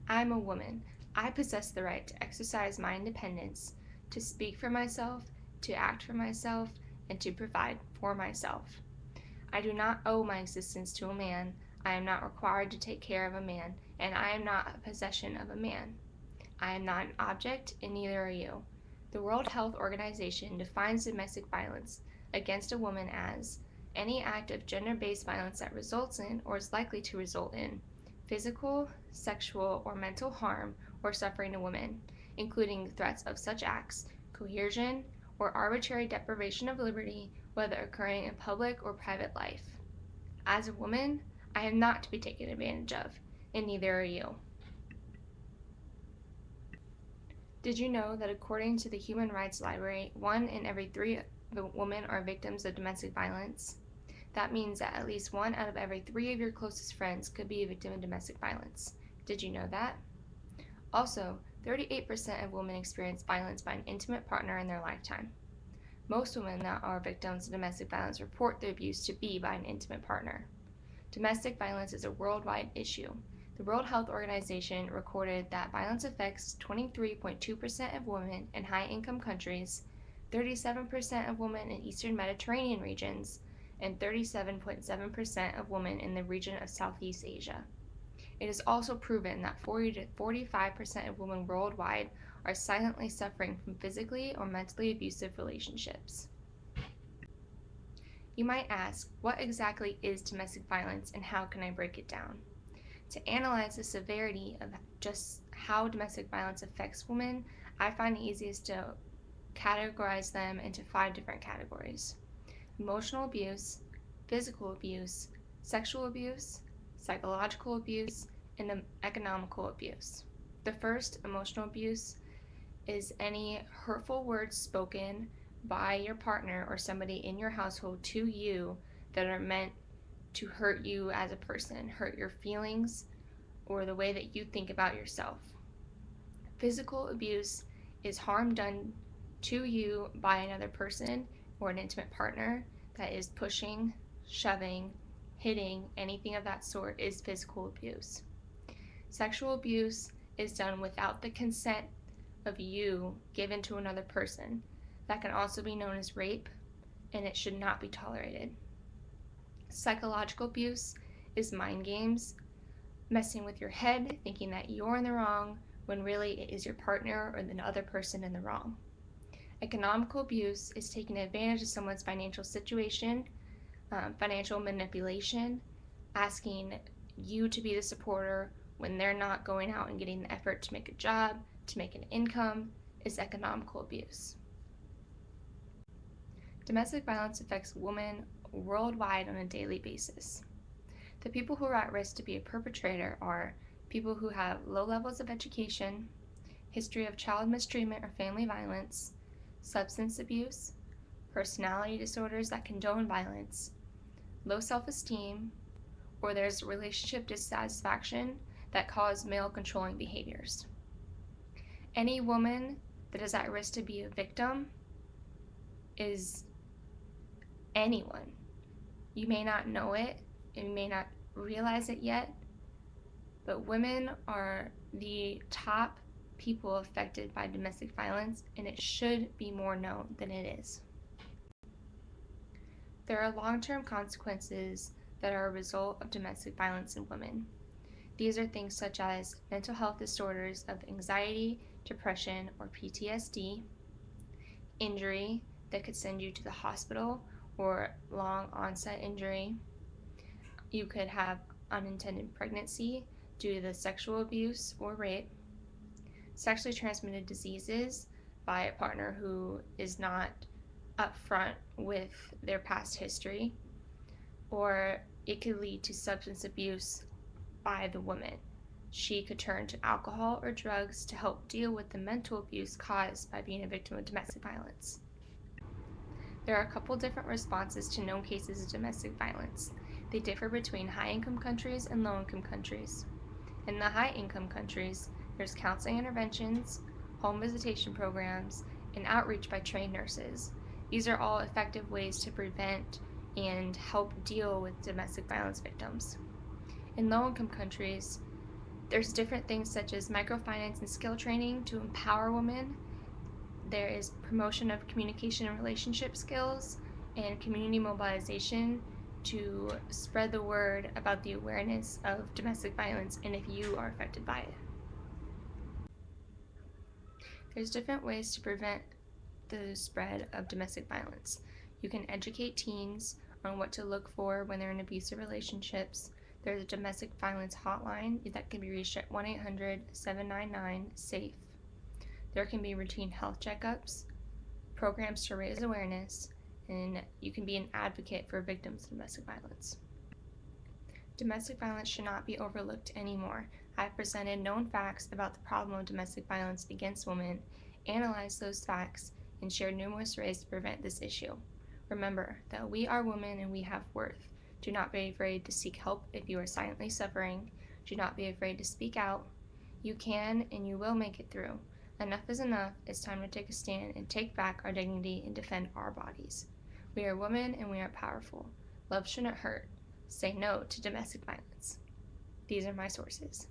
I am a woman. I possess the right to exercise my independence, to speak for myself, to act for myself, and to provide for myself. I do not owe my existence to a man. I am not required to take care of a man, and I am not a possession of a man. I am not an object, and neither are you. The World Health Organization defines domestic violence against a woman as any act of gender-based violence that results in or is likely to result in physical, sexual, or mental harm or suffering to women, including threats of such acts, coercion, or arbitrary deprivation of liberty, whether occurring in public or private life. As a woman, I am not to be taken advantage of, and neither are you. Did you know that according to the Human Rights Library, 1 in every 3 women are victims of domestic violence? That means that at least 1 out of every 3 of your closest friends could be a victim of domestic violence. Did you know that? Also, 38% of women experience violence by an intimate partner in their lifetime. Most women that are victims of domestic violence report the abuse to be by an intimate partner. Domestic violence is a worldwide issue. The World Health Organization recorded that violence affects 23.2% of women in high-income countries, 37% of women in Eastern Mediterranean regions, and 37.7% of women in the region of Southeast Asia. It is also proven that 40 to 45% of women worldwide are silently suffering from physically or mentally abusive relationships. You might ask, what exactly is domestic violence and how can I break it down? To analyze the severity of just how domestic violence affects women, I find it easiest to categorize them into 5 different categories: emotional abuse, physical abuse, sexual abuse, psychological abuse, and economical abuse. The first, emotional abuse, is any hurtful words spoken by your partner or somebody in your household to you that are meant to hurt you as a person, hurt your feelings, or the way that you think about yourself. Physical abuse is harm done to you by another person or an intimate partner that is pushing, shoving, hitting, anything of that sort is physical abuse. Sexual abuse is done without the consent of you given to another person. That can also be known as rape, and it should not be tolerated. Psychological abuse is mind games, messing with your head, thinking that you're in the wrong, when really it is your partner or the other person in the wrong. Economical abuse is taking advantage of someone's financial situation, financial manipulation, asking you to be the supporter when they're not going out and getting the effort to make a job, to make an income, is economical abuse. Domestic violence affects women worldwide on a daily basis. The people who are at risk to be a perpetrator are people who have low levels of education, history of child mistreatment or family violence, substance abuse, personality disorders that condone violence, low self-esteem, or there's relationship dissatisfaction that cause male controlling behaviors. Any woman that is at risk to be a victim is anyone. You may not know it, and you may not realize it yet, but women are the top people affected by domestic violence, and it should be more known than it is. There are long-term consequences that are a result of domestic violence in women. These are things such as mental health disorders of anxiety, depression, or PTSD, injury that could send you to the hospital, or long onset injury. You could have unintended pregnancy due to the sexual abuse or rape, sexually transmitted diseases by a partner who is not upfront with their past history, or it could lead to substance abuse by the woman. She could turn to alcohol or drugs to help deal with the mental abuse caused by being a victim of domestic violence. There are a couple different responses to known cases of domestic violence. They differ between high-income countries and low-income countries. In the high-income countries, there's counseling interventions, home visitation programs, and outreach by trained nurses. These are all effective ways to prevent and help deal with domestic violence victims. In low-income countries, There's different things such as microfinance and skill training to empower women. There is promotion of communication and relationship skills and community mobilization to spread the word about the awareness of domestic violence and if you are affected by it. There's different ways to prevent the spread of domestic violence. You can educate teens on what to look for when they're in abusive relationships. There's a domestic violence hotline that can be reached at 1-800-799-SAFE. There can be routine health checkups, programs to raise awareness, and you can be an advocate for victims of domestic violence. Domestic violence should not be overlooked anymore. I've presented known facts about the problem of domestic violence against women, analyzed those facts, and shared numerous ways to prevent this issue. Remember that we are women and we have worth. Do not be afraid to seek help if you are silently suffering. Do not be afraid to speak out. You can and you will make it through. Enough is enough. It's time to take a stand and take back our dignity and defend our bodies. We are women and we are powerful. Love shouldn't hurt. Say no to domestic violence. These are my sources.